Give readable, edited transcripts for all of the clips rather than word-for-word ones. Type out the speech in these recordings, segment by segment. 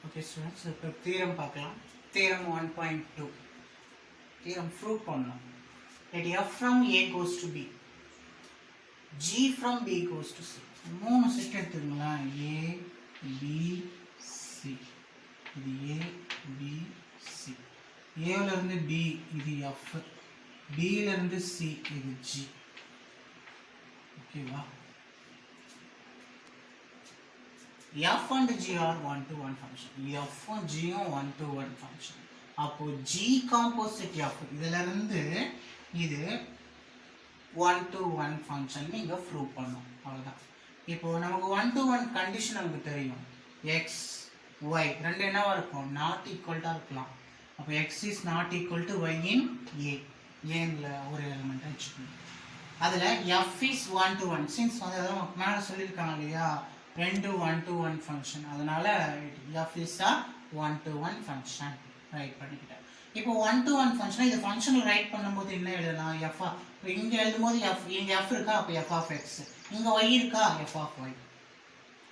Okay students, இப்போ theorem பார்க்கலாம். Theorem 1.2. Theorem prove பண்ணணும். Let f from a goes to b, g from b goes to c. மூணு set எடுத்துக்கங்களா, a b c. இது a b c. a ல இருந்து b இது f, b ல இருந்து c இது g. ஓகேவா? f and g are 1-to-1 function. f and g are 1-to-1 function. அப்போ g composite f இதுல இருந்து இது 1-to-1 function நீங்க prove பண்ணணும். அவ்வளவுதான். இப்போ நமக்கு 1-to-1 condition நமக்கு தெரியும். x y ரெண்டு என்னவா இருக்கும், not equal ட்டா இருக்கலாம். அப்போ x is not equal to y in a. a ல ஒரு எலிமெண்ட் வெச்சுக்கணும். அதுல f is 1-to-1 since அத மேல சொல்லிருக்காங்க இல்லையா, ரெண்டு 1-to-1 function, அதனால f is a 1-to-1 function right பண்ணிக்கிட்டேன். இப்போ 1-to-1 function இந்த ஃபங்க்ஷனை ரைட் பண்ணும்போது என்ன எழுதலாம், f. இங்க எழுதும்போது f, இங்க f இருக்கா, அப்ப f of x, இங்க y இருக்கா, f of y.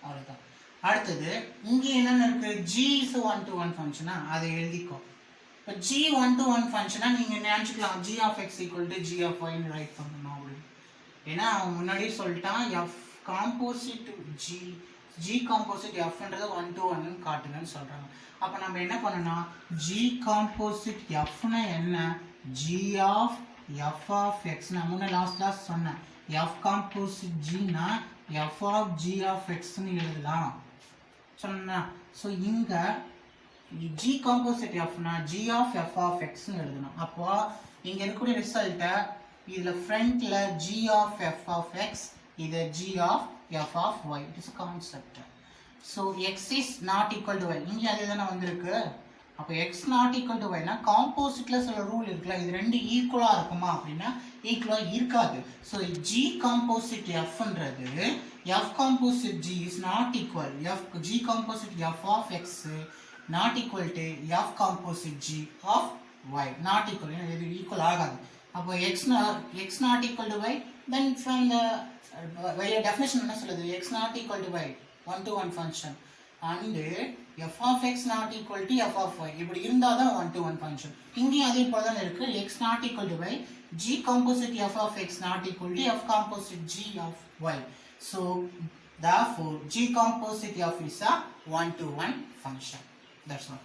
அவ்வளவுதான். அடுத்தது இங்க என்ன இருக்கு, g is a 1-to-1 function, அதை எழுதிக்கோ. இப்போ g 1-to-1 function நீங்க நினைச்சுக்கலாம் g of x equal to g of y ன்னு ரைட் பண்ணணும் அப்படி. ஏன்னா அவன் முன்னாடியே சொல்லிட்டான் f composite g composite f ன்றது 1-to-1 ன்னு காட்டுங்கன்னு சொல்றாங்க. அப்ப நம்ம என்ன பண்ணனும், g composite f னா என்ன, g of f of x. நான் முன்ன லாஸ்ட் சொன்னேன், f composite g னா f of g of x ன்னு எழுதலாம் சொன்னா. சோ இங்க g composite f னா g of f of x ன்னு எழுதணும். அப்போ இங்க இருக்கக்கூடிய ரிசல்ட்ட இதுல ஃப்ரண்ட்ல g of f of x, இது g of f of y. It is a concept. So x is not equal to y. இங்க அதுதானே வந்திருக்கு. அப்ப x not equal to y னா காம்போசிட்ல சில ரூல் இருக்குல, இது ரெண்டு ஈக்குவலா இருக்குமா அப்படினா ஈக்குவலா இருக்காது. So g composite f ன்றது f composite g is not equal, g composite f of x not equal to f composite g of y. not equal, இது ஈக்குவல் ஆகாது. அப்போ x not equal to y, then from the definition என்ன சொல்லுது, x not equal to y 1-to-1 function and f of x not equal to f of y. இப்படி இருந்தாதான் 1-to-1 function. இங்கேயும் அதே போல தான் இருக்கு, x not equal to y, g composite f of x not equal to f composite g of y. So therefore g composite f is a 1-to-1 function. That's all.